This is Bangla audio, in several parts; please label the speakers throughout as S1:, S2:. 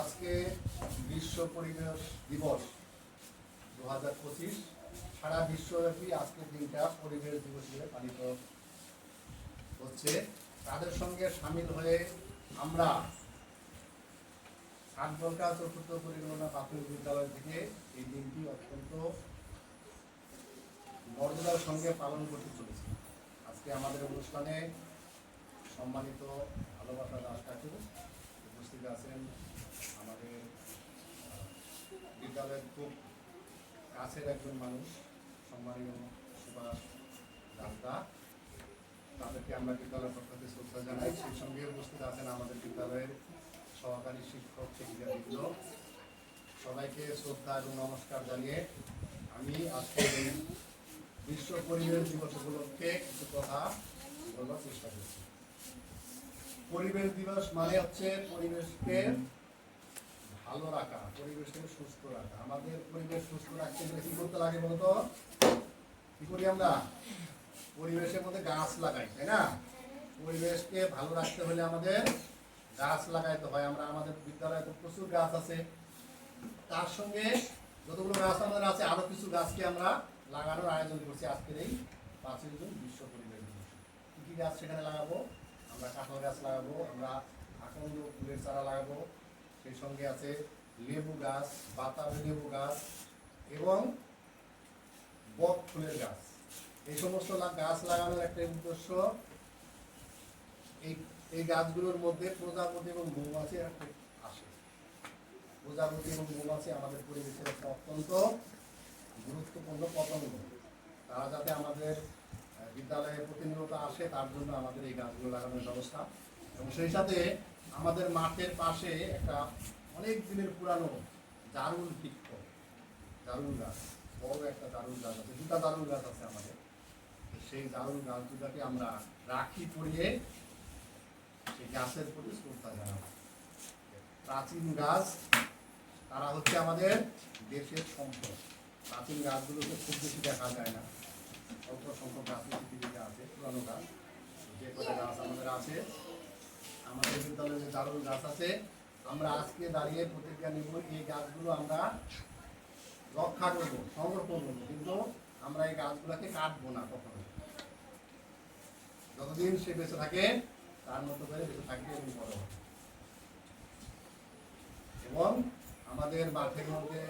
S1: আজকে বিশ্ব পরিবেশ দিবস 2025 সারা বিশ্বব্যাপী আজকের দিনটা পরিবেশ দিবস হিসেবে পালিত হচ্ছে। তাদের সঙ্গে সামিল হয়ে আমরা সাতবলকা চতুর্থ পরিকল্পনা প্রাথমিক বিদ্যালয় থেকে এই দিনটি অত্যন্ত মর্যাদার সঙ্গে পালন করতে চলেছি। আজকে আমাদের অনুষ্ঠানে সম্মানিত ভালোবাসা দাস কাকু উপস্থিত আছেন, আমাদের বিদ্যালয়ের খুব কাছের একজন মানুষ সম্মানীয় সুভাষ দাসদা, তাদেরকে আমরা বিদ্যালয়ের পক্ষ থেকে শ্রদ্ধা জানাই। সেই সঙ্গে উপস্থিত আছেন আমাদের বিদ্যালয়ের সহকারী শিক্ষক শিক্ষিকাবৃন্দ, সবাইকে শ্রদ্ধা এবং নমস্কার জানিয়ে আমি আজকে এই বিশ্ব পরিবেশ দিবস উপলক্ষে কিছু কথা বলার চেষ্টা করছি। পরিবেশ দিবস মানে হচ্ছে পরিবেশকে ভালো রাখা, পরিবেশকে সুস্থ রাখা। আমাদের পরিবেশ সুস্থ রাখতে গেলে কি করতে লাগে বলতো? কি করি আমরা? পরিবেশের মধ্যে গাছ লাগাই, তাই না? পরিবেশকে ভালো রাখতে হলে আমাদের গাছ লাগাইতে হয়। আমরা আমাদের বিদ্যালয়ে তো প্রচুর গাছ আছে, তার সঙ্গে যতগুলো গাছ আমাদের আছে আরো কিছু গাছকে আমরা লাগানোর আয়োজন করছি আজকের এই 5ই জুন বিশ্ব পরিবেশ দিবস। কি কি গাছ সেখানে লাগাবো? আমরা কাঁঠাল গাছ লাগাবো, আমরা আকন্দ ফুলের চারা লাগাবো, সেই সঙ্গে আছে লেবু গাছ, বাতাবি লেবু গাছ এবং বক ফুলের গাছ। এই সমস্ত গাছ লাগানোর একটা উদ্দেশ্য, এই গাছগুলোর মধ্যে প্রজাপতি এবং মৌমাছি আসে। প্রজাপতি এবং মৌমাছি আমাদের পরিবেশের একটা অত্যন্ত গুরুত্বপূর্ণ পতঙ্গ। তারা যাতে আমাদের বিদ্যালয়ে প্রতিনিয়ত আসে তার জন্য আমাদের এই গাছগুলো লাগানোর ব্যবস্থা। এবং সেই সাথে আমাদের মাঠের পাশে একটা অনেক দিনের পুরানো দারুণ বৃক্ষ, দারুণ গাছ, বড় একটা দারুণ গাছ আছে, দুটা দারুণ গাছ আছে আমাদের। সেই দারুণ গাছ দুটাকে আমরা রাখি পরিয়ে সেই গাছের প্রতি শ্রদ্ধা জানাবো। প্রাচীন গাছ, তারা হচ্ছে আমাদের দেশের সম্পদ। প্রাচীন গাছগুলোকে খুব বেশি দেখা যায় না, অল্প সংখ্যক গাছ পৃথিবীতে আছে, পুরানো গাছ। যে কটা গাছ আমাদের আছে, আমাদের বিদ্যালয়ে যে দারুণ গাছ আছে, আমরা আজকে দাঁড়িয়ে প্রতিজ্ঞা নিব এই গাছগুলো আমরা রক্ষা করব, সংরক্ষণ করবো, কিন্তু আমরা এই গাছগুলোকে কাটবো না কখনো। যতদিন সে বেঁচে থাকে তার মতো করে বেঁচে থাকবে এবং বড় হবে। এবং আমাদের মাঠের মধ্যে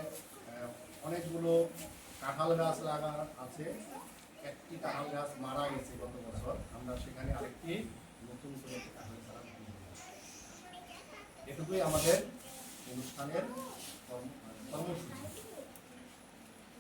S1: অনেকগুলো কাঁঠাল গাছ লাগা আছে। একটি কাঁঠাল গাছ মারা গেছে গত বছর, আমরা সেখানে আরেকটি নতুন করে কাঁঠাল চারা লাগাবো। এটুকুই আমাদের অনুষ্ঠানের কর্মসূচি।